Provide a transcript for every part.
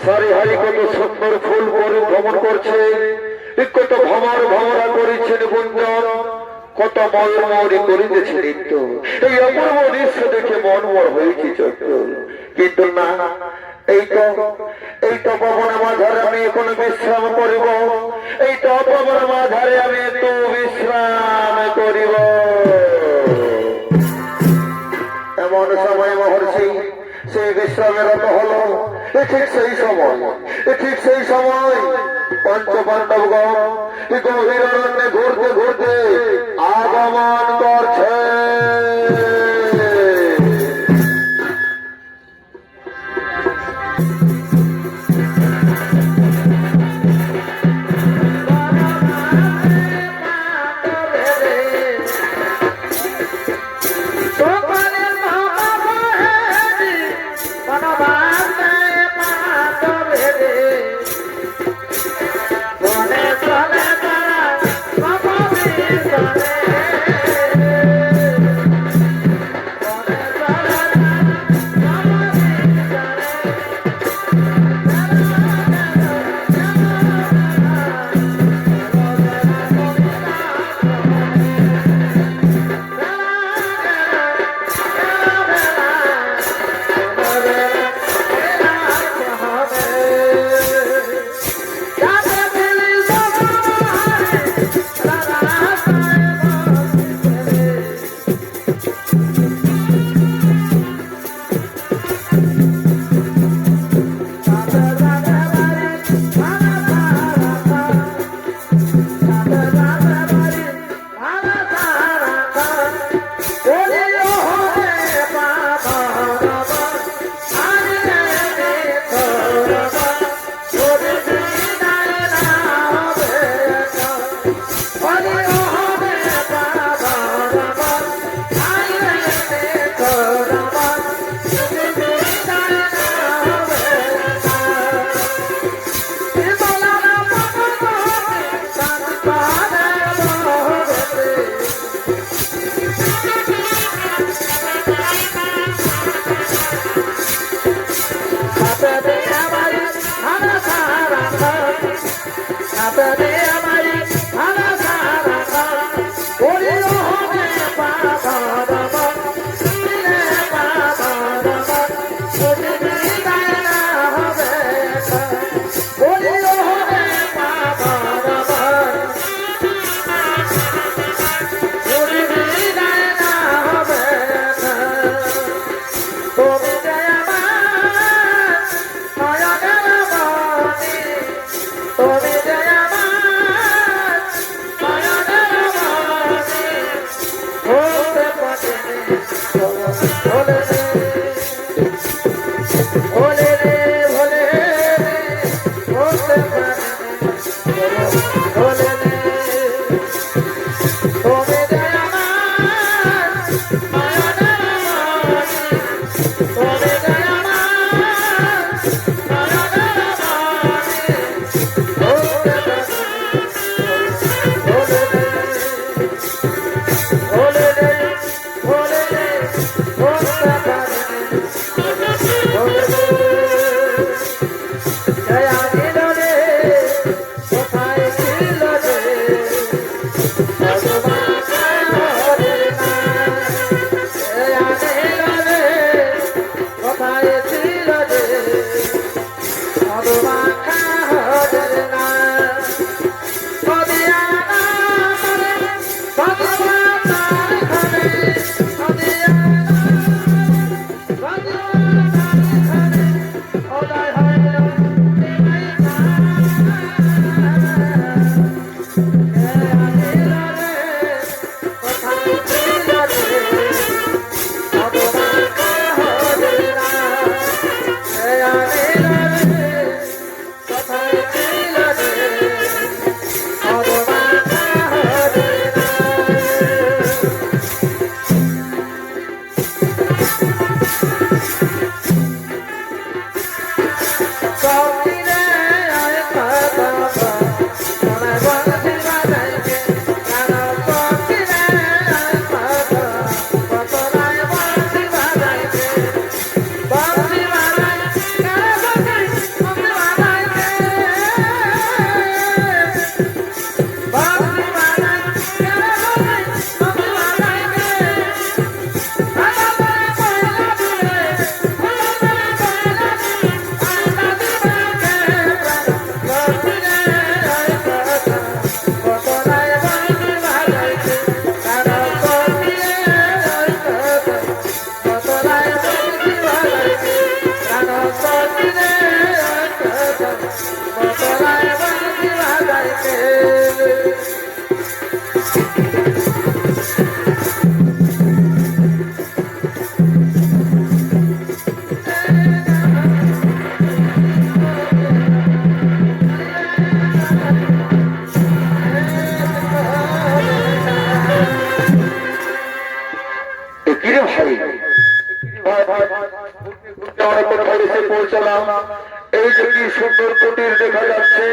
সারি কত সুন্দর ফুল ভ্রমণ করছে, কত ভ্রমর ভ্রমরা করেছেন গুঞ্জন, কত ময়ূরময়ূরী করিতেছে নৃত্য। এই অপূর্ব দৃশ্য দেখে মন মর হয়েছে চঞ্চল। কিন্তু না, এই তো পবনের মাঝারে আমি এখন বিশ্রাম করিব, এই তো পবনের মাঝারে আমি একটু বিশ্রাম করিব। এমন সময় মহর্ষি সেই বিশ্রামেরত হলো। ঠিক সেই সময় পঞ্চপাণ্ডবগণ গভীর অরণ্যে ঘুরতে ঘুরতে আগমন করছে। পৌঁছালাম। এই যে কি সুন্দর কুটির দেখা যাচ্ছে,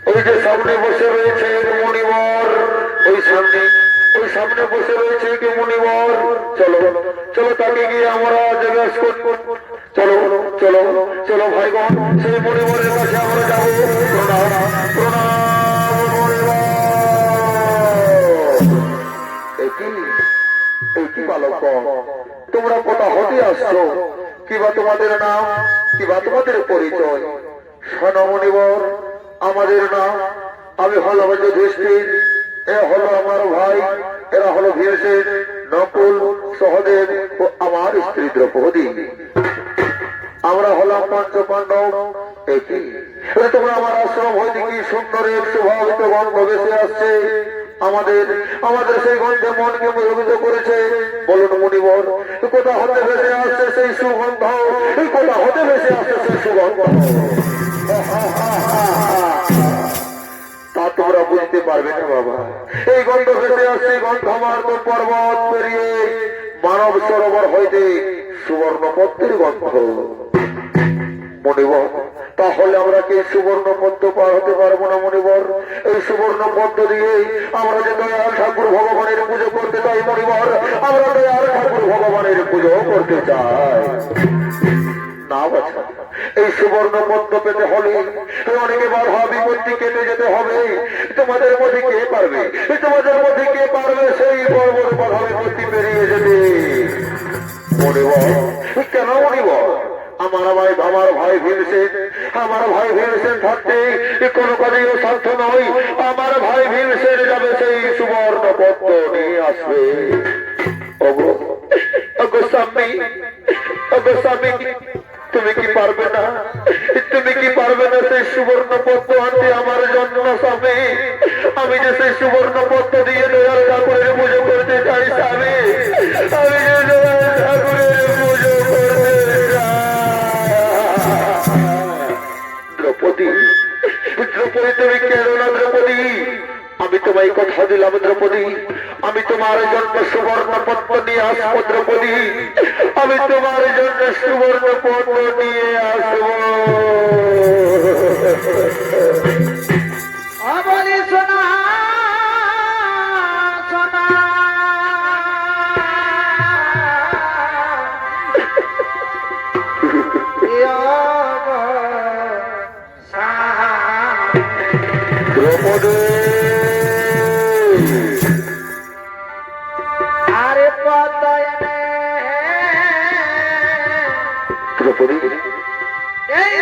ওই যে সামনে বসে রয়েছে মণিবর, ওই সামনে বসে রয়েছে কি মণিবর। চলো চলো তাকে গিয়ে আমরা জিজ্ঞেস করব। চলো চলো চলো ভাইগণ, সেই মণিবরের কাছে আমরা যাবো। প্রণাম প্রণাম মণিবর। কি বালক, তোমরা কোথা হতে আসছো? কিবা তোমাদের নাম, কিবা তোমাদের পরিচয়? শোনো মণিবর, আমাদের নাম, আমি হল যুধিষ্ঠির, এ হলো আমার ভাই, এরা হলো ভীমসেন, নকুল, সহদেব ও আমার স্ত্রী দ্রৌপদী। আমরা হলাম পঞ্চ পাণ্ডব। তোমরা আমার আশ্রম হইতে কি সুন্দর এক স্বভাবিত গন্ধ ভেসে আসছে। আমাদের সেই গন্ধে মনকে মুগ্ধ করেছে। বলুন মণিবর, কোথা হতে ভেসে আসছে সেই সুগন্ধ? কোথা হতে ভেসে আসছে সেই সুগন্ধ? তা তোমরা বুঝতে পারবে না বাবা। এই গন্ধ ভেসে আসছে গন্ধমার্গ পর্বত পেরিয়ে মানব সরোবর হইতে সুবর্ণপদ্মের গন্ধ। মণিবর, তাহলে আমরা কি সুবর্ণ পদ্ম পার হতে পারবো না মণিবর? এই সুবর্ণ পদ্ম দিয়ে আমরা যে দয়াল ঠাকুর ভগবানের পুজো করতে চাই মণিবর, আমরা দয়াল ঠাকুর ভগবানের পুজো করতে চাই না বাছা। এই সুবর্ণ পদ্ম পেতে হলে অনেকে বাধা বিপত্তি কেটে যেতে হবে। তোমাদের মধ্যে কে পারবে, তোমাদের মধ্যে কে পারবে সেই বড় বড় বাধা বিপত্তি পেরিয়ে যেতে? মণিবর, কেন মণিবর? আমার ভাই ভীমসেন থাকতে কোনো কাজেও সাধ্য নয়। আমার ভাই ভীমসেন যাবে সেই সুবর্ণ পদ্ম নিয়ে আসবে। তুমি কি পারবে না? তুমি কি পারবে না সেই সুবর্ণ পদ্ম আনতে আমার জন্য স্বামী? আমি যে সেই সুবর্ণ পদ্ম দিয়ে দয়াল ঠাকুরের পুজো করতে চাই স্বামী। আমি যে দয়াল ঠাকুরের পুজো করতে চাই। দ্রৌপদী, তুমি কেন না দ্রৌপদী? আমি তোমার তোমায় কথা দিলাম দ্রৌপদী, আমি তোমার জন্য সুবর্ণ পদ্ম নিয়ে আসবো দ্রৌপদী, আমি তোমার জন্য সুবর্ণ পদ্ম নিয়ে আসবো। বলি সোনা সোনা দ্রৌপদী আরে পদয়নে দ্রৌপদী এই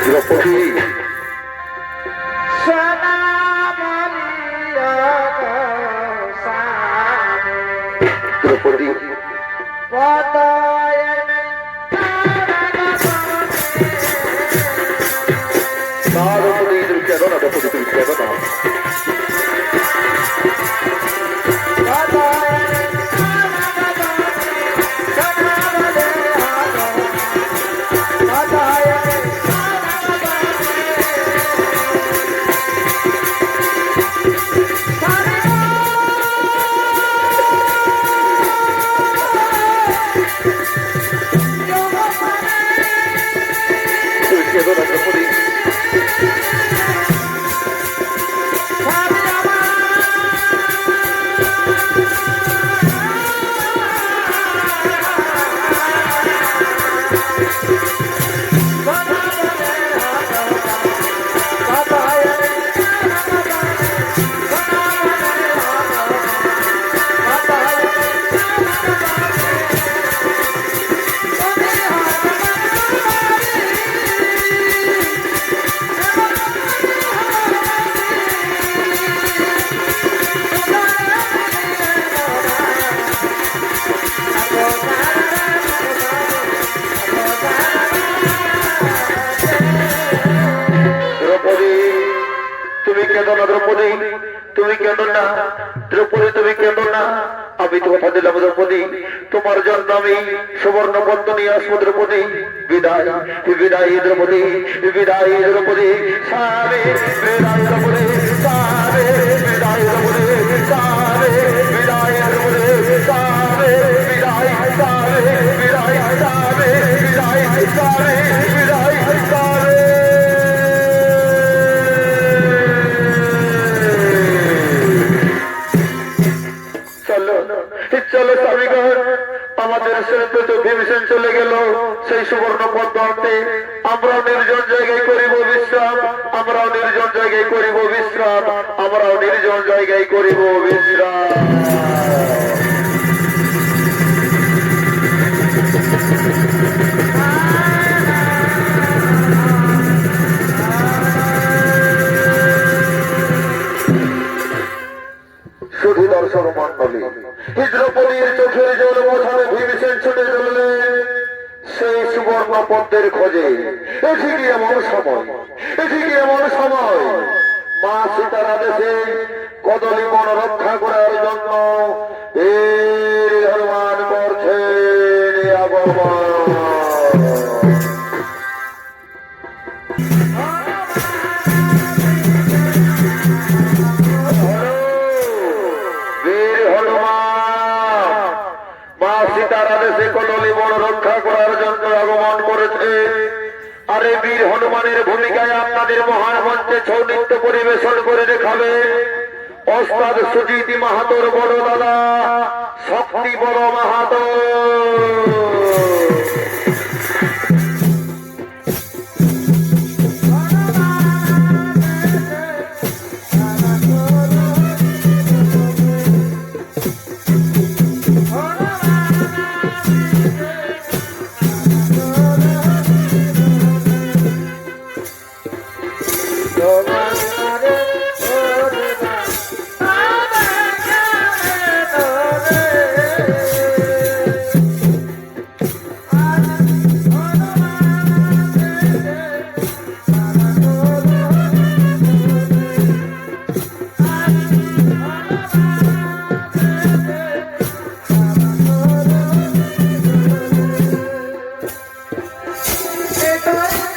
দ্রৌপদী সোনা বলিয়া দ্রৌপদী পদয়নে দ্রৌপদী তুমি কেন না দ্রৌপদী তুমি কেন না তুমি কেন না দ্রৌপদী দ্রৌপদী তুমি কেন না দ্রৌপদী তুমি কেন না আমি তো কথা দিলাম দ্রৌপদী তোমার জন্য আমি সুবর্ণ পদ্ম নিয়ে আসবো দ্রৌপদী বিদায় বিদায় দ্রৌপদী বিদায় দ্রৌপদী সারে বিদায় দ্রৌপদী সারে বিদায় দ্রৌপদী সারে বিদায় দ্রৌপদী সারে বিদায় সারে বিদায় সারে বিদায় সারে বিদায় সারে চলো স্বামীগণ আমাদের শ্রেষ্ঠ ভীমসেন চলে গেল সেই সুবর্ণ পদ্ম আনতে আমরাও নির্জন জায়গায় করিব বিশ্রাম আমরাও নির্জন জায়গায় করিব বিশ্রাম আমরাও নির্জন জায়গায় করিব বিশ্রাম শুধু দর্শক মন্ডলী দ্রৌপদীর চোখের জল মোছানো ভীমসেন ছুটে চললেন সেই সুবর্ণ পদ্মের খোঁজে। এদিকে এমন সময় এদিকে এমন সময় মা সীতার আদেশে কদলী বন রক্ষা করার জন্য হনুমান করছেন আগমন। সীতার আদেশে কদলী বন রক্ষা করার জন্য আগমন করেছে। আরে বীর হনুমানের ভূমিকায় আপনাদের মহান মঞ্চে ছৌ নৃত্য পরিবেশন করে দেখাবে ওস্তাদ সুজিত মাহাতোর বড় দাদা শক্তি বড় মাহাতো। Hey,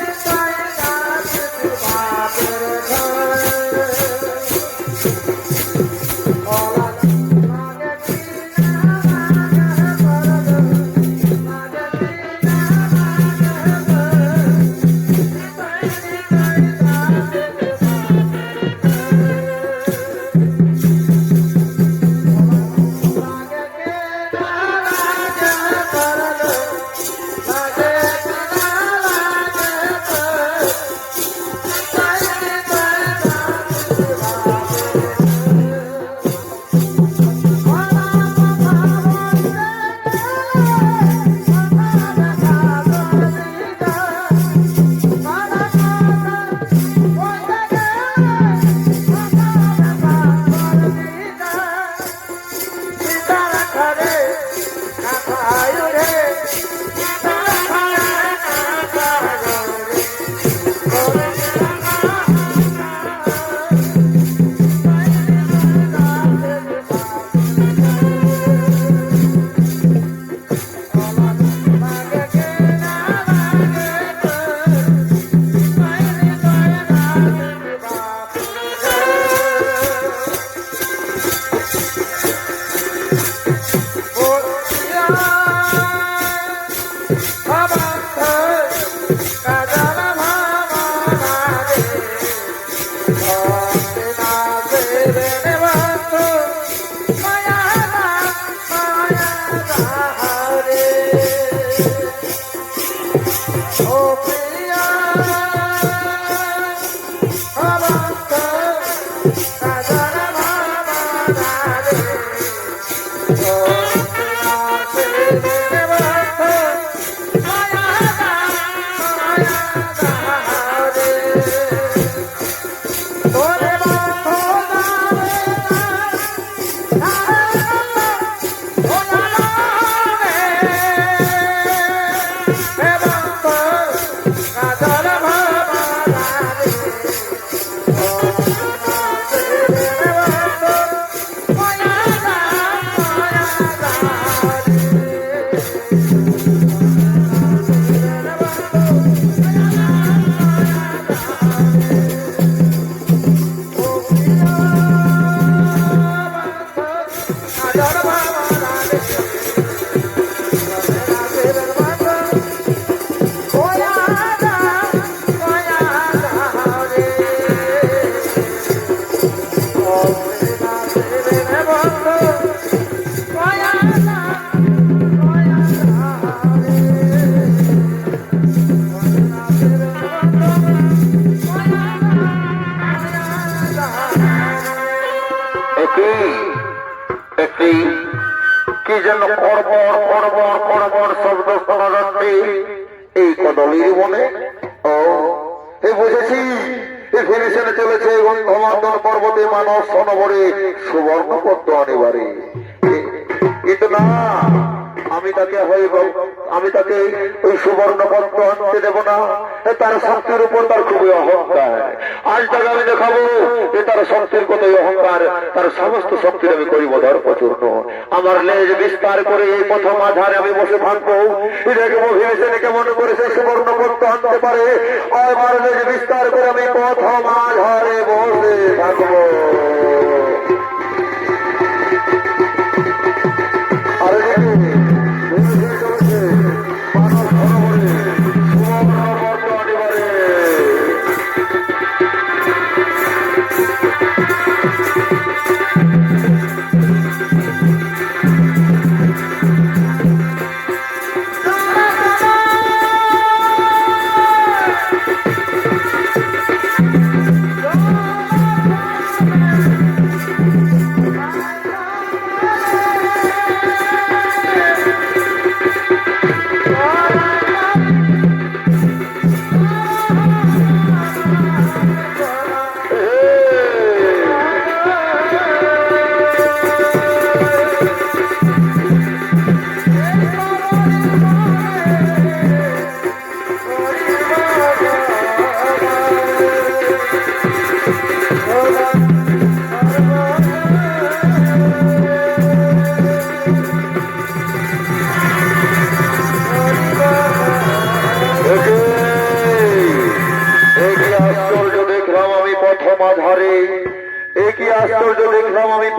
যেন কড়বড় কড়বড় কড়বড় শব্দ শোনা যাচ্ছে এই কদলীর বনে। ও বুঝেছি, ভেবেছেন চলেছে গন্ধমার্দন পর্বতে মানব সনবরে সুবর্ণ পদ্ম আনিবারে। কিন্তু না, আমি তাকে ওই সুবর্ণ পদ্ম আনতে দেব না। তার শক্তির উপর তার খুবই অহংকার। আজ তাকে আমি দেখাবো যে তার শক্তির কতই অহংকার, তার সমস্ত শক্তির আমি করিব ধর্মচূর্ণ। আমার লেজ বিস্তার করে এই প্রথম আধারে আমি বসে থাকবো, দেখবো ভেবেছেন কেমন করেছে সুবর্ণ পদ্ম আনতে পারে। আমার লেজ বিস্তার করে আমি প্রথম আধারে বসে থাকবো। আরে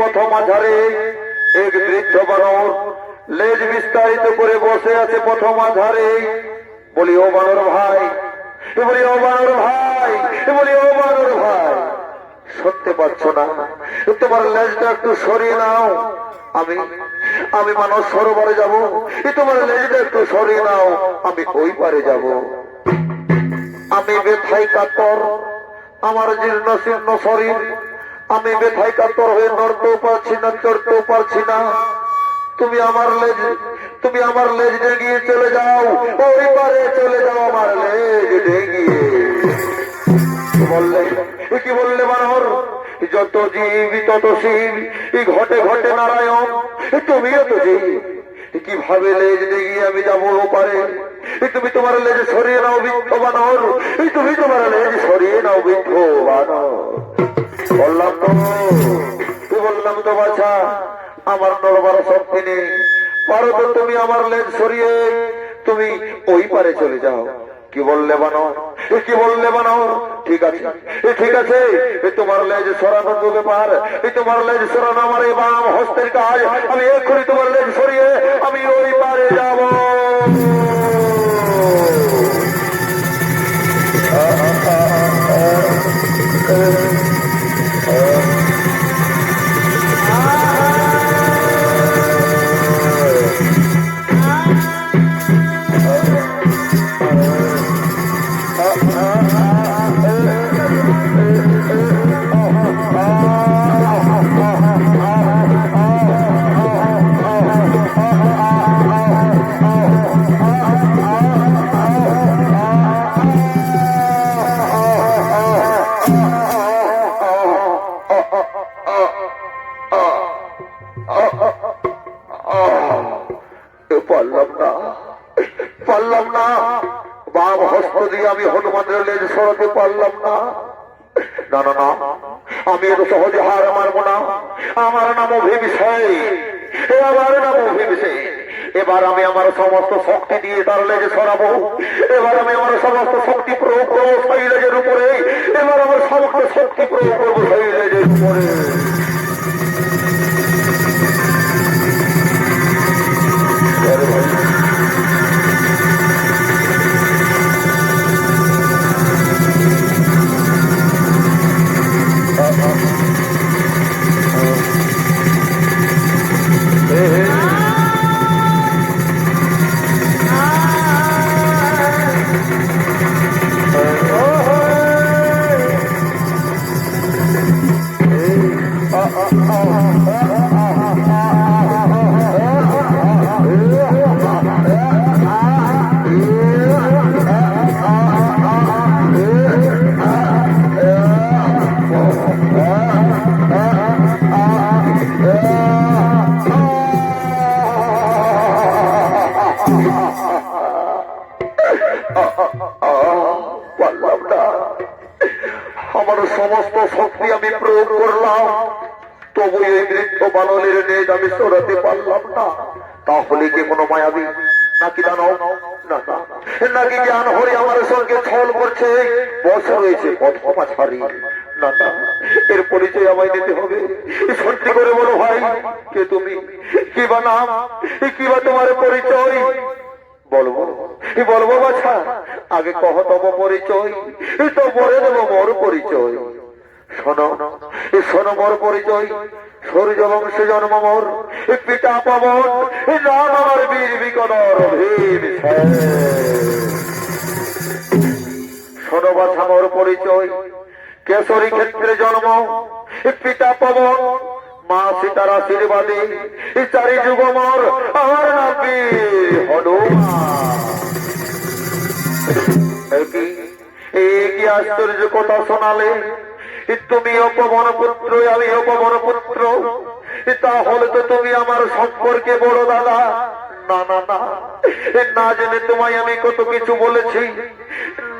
প্রথম আধারে এক বৃদ্ধ বানর লেজ বিস্তারিত করে বসে আছে প্রথম আধারে। বলি ও বানর ভাই, বলি ও বানর ভাই, বলি ও বানর ভাই, শুনতে পাচ্ছ না? তোমার লেজটা একটু সরিয়ে নাও, আমি মানস সরোবরে যাব। তোমার লেজটা একটু সরিয়ে নাও, আমি ওই পারে যাব। আমি ব্যথায় কাতর, আমার জীর্ণ শীর্ণ শরীর, আমি ব্যথায় কাতর হয়ে নড়তেও পারছি না, চড়তেও পারছি না। তুমি আমার লেজ ডেঙিয়ে চলে যাও, ওই পারে চলে যাও, আমার লেজ ডেঙিয়ে। কি বললে বানর? যত জীব তত শিব, ঘটে ঘটে নারায়ণ, তুমিও তো জীব। কিভাবে লেজ ডেঙিয়ে আমি যাবো ওপারে? তুমি তোমার লেজ সরিয়ে নাও বৃদ্ধ বানর, তুমি তোমার লেজ সরিয়ে নাও বৃদ্ধ বানর। বললাম তো বাছা, আমার নড়বার শক্তি নেই, পারো তো তুমি আমার লেজ সরিয়ে তুমি ওই পারে চলে যাও। কি বললে বানর? কি বললে বানর? ঠিক আছে, ঠিক আছে, তোমার লেজ সরানো তো ব্যাপার, তোমার লেজ সরানো আমার এই বাম হস্তের কাজ। আমি এক্ষুনি তোমার লেজ সরিয়ে আমি ওই পারে যাব। পারলাম না, বাম হস্ত দিয়ে আমি হনুমানের লেজ সরাতে পারলাম না। না না না, আমি এত সহজে হার মারবো না। আমার নাম ভীমসেন, আমার নাম ভীমসেন। এবার আমি আমার সমস্ত শক্তি দিয়ে তার লেজে সরাবো। এবার আমি আমার সমস্ত শক্তি প্রয়োগ করবো সেই লেজের উপরে। এবার আমার সমস্ত শক্তি প্রয়োগ করবো সেই লেজের উপরে। আমার সমস্ত শক্তি আমি প্রয়োগ করলাম, তবু এই বৃদ্ধ বানরের নেজ আমি সরাতে পারলাম না। তাহলে কি কোনো মায়াবী নাকি দানব, না না, নাকি জ্ঞান হরি আমার সঙ্গে ছল করছে, বসে রয়েছে পথমা ছাড়ি? না না, এর পরিচয় আমায় দিতে হবে। সত্যি করে বলো ভাই, কে তুমি, কি বা নাম, কি বা তোমার পরিচয়? বলবো বলবো বাছা, আগে কহ তব পরিচয়, তো পরে দেবো মোর পরিচয়। শোনো শোনো মোর পরিচয়, সূর্য বংশে জন্ম মোর, পিতা পবন, নাম আমার বীর বিকদর ভীম সেন। শোনো বাছা মোর পরিচয়, কেশরী ক্ষেত্রে জন্ম, পিতা পবন, মা সীতার আশীর্বাদে, চারি যুগ মোর, আমার নাম বীর হনুমান। কি আশ্চর্য কথা শোনালে, তুমি অপবন পুত্র, আমি অপবন পুত্র, তাহলে তো তুমি আমার সম্পর্কে বড় দাদা। না না না, না জেনে তোমায় আমি কত কিছু বলেছি,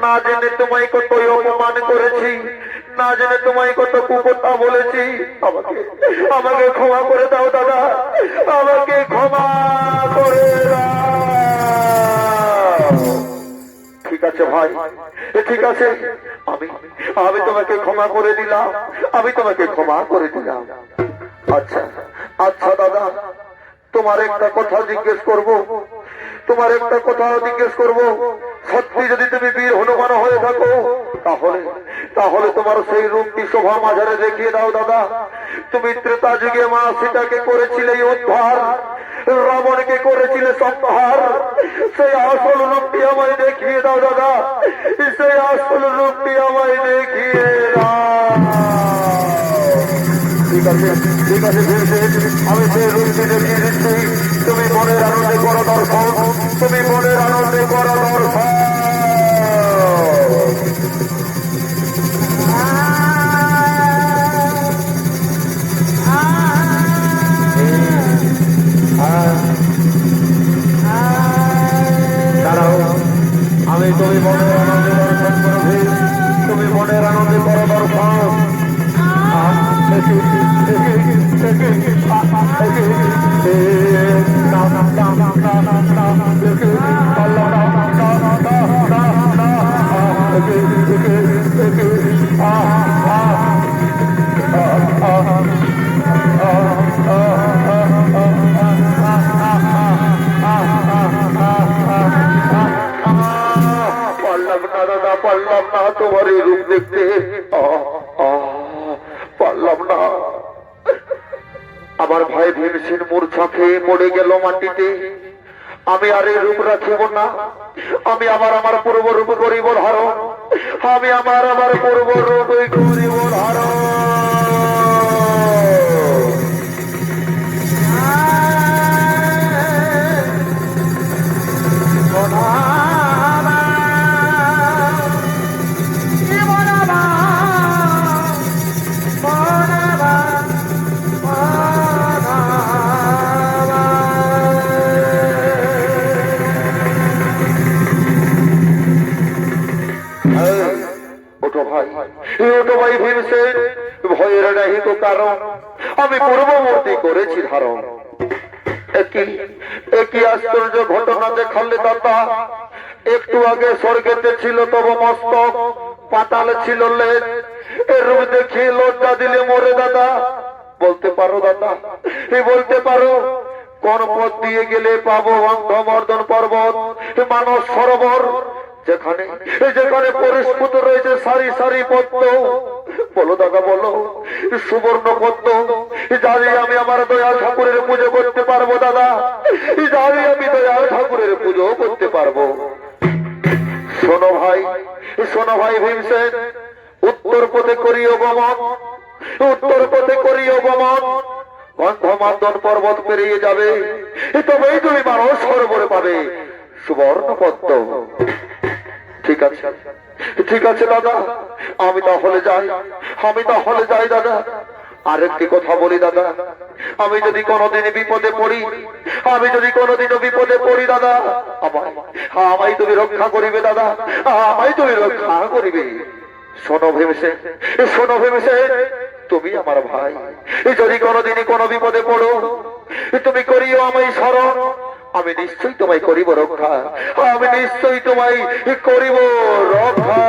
না জেনে তোমায় কত অপমান করেছি, না জেনে তোমায় কত কুকথা বলেছি। আমাকে ক্ষমা করে দাও দাদা, আমাকে ক্ষমা করে দাও। ঠিক আছে ভাই, ঠিক আছে, আমি আমি তোমাকে ক্ষমা করে দিলাম, আমি তোমাকে ক্ষমা করে দিলাম। আচ্ছা আচ্ছা দাদা, তোমার একটা কথা জিজ্ঞেস করব, তোমার একটা কথা জিজ্ঞেস করব। সত্যি যদি তুমি বীর হনুমান হয়ে থাকো, তাহলে তাহলে তোমার সেই রূপটি শোভা মাঝারে দেখিয়ে দাও দাদা। তুমি ত্রেতা যুগে মা সীতাকে করেছিলে উদ্ধার, রাবণকে করেছিলে সংহার, সেই আসল রূপটি আমায় দেখিয়ে দাও দাদা, সেই আসল রূপটি আমায় দেখিয়ে দাও। ঠিক আছে ঠিক আছে, আমি সেই রূপটি দেখিয়ে দিচ্ছি। তুমি মনের আনন্দে করো দর্শন, তুমি মনের আনন্দে করো দর্শন। আমি তুমি মনের আনন্দে দর্শন করবে, তুমি মনের আনন্দে করো দর্শন। পারলাম না তোমার এই রূপ দেখতে, পারলাম না। আমার ভাই ভীমসেন মূর্ছা খেয়ে পড়ে গেল মাটিতে। আমি আর এই রূপ রাখিব না, আমি আবার আমার পূর্ব রূপ করিব ধারণ, আমি আমার পূর্ব রূপ করিব ধারণ। ভয়ের নাহি তো কারণ, আমি পূর্ববর্তী করেছি ধারণ। একই আশ্চর্য ঘটনা দেখালে দাদা। একটু আগে স্বর্গেতে ছিল তব মস্তক, পাতালে ছিল লেজ, এর রূপ দেখি লজ্জা দিলে মরে দাদা। বলতে পারো দাদা, বলতে পারো কোন পথ দিয়ে গেলে পাবো গন্ধমর্দন পর্বত, মানস সরোবর, যেখানে যেখানে পরিস্ফুট রয়েছে সারি সারি পদ্ম? বলো দাদা বলো, সুবর্ণ পদ্ম, জানি আমি আমার দয়াল ঠাকুরের পুজো করতে পারবো দাদা, জানি আমি দয়াল ঠাকুরের পুজো করতে পারবো। শোনো ভাই ভীমসেন, উত্তর পথে করিও গমন, উত্তর পথে করিও গমন, গন্ধমার্দন পর্বত পেরিয়ে যাবে, তবেই তুমি মানস সরোবরে পাবে সুবর্ণ পদ্ম। ঠিক আছে ঠিক আছে দাদা, আমি তাহলে যাই দাদা। আরেকটি কথা বলি দাদা, আমি যদি কোনোদিন বিপদে পড়ি, দাদা, আমায় তুমি রক্ষা করিবে দাদা, আমায় তুমি রক্ষা করিবে। শোনো ভেবেছে, শোনো ভেবেছে, তুমি আমার ভাই, যদি কোনোদিনই কোনো বিপদে পড়ো তুমি করিও আমায় স্মরণ, আমি নিশ্চয়ই তোমায় করিব রক্ষা, আমি নিশ্চয়ই তোমায় করিব রক্ষা।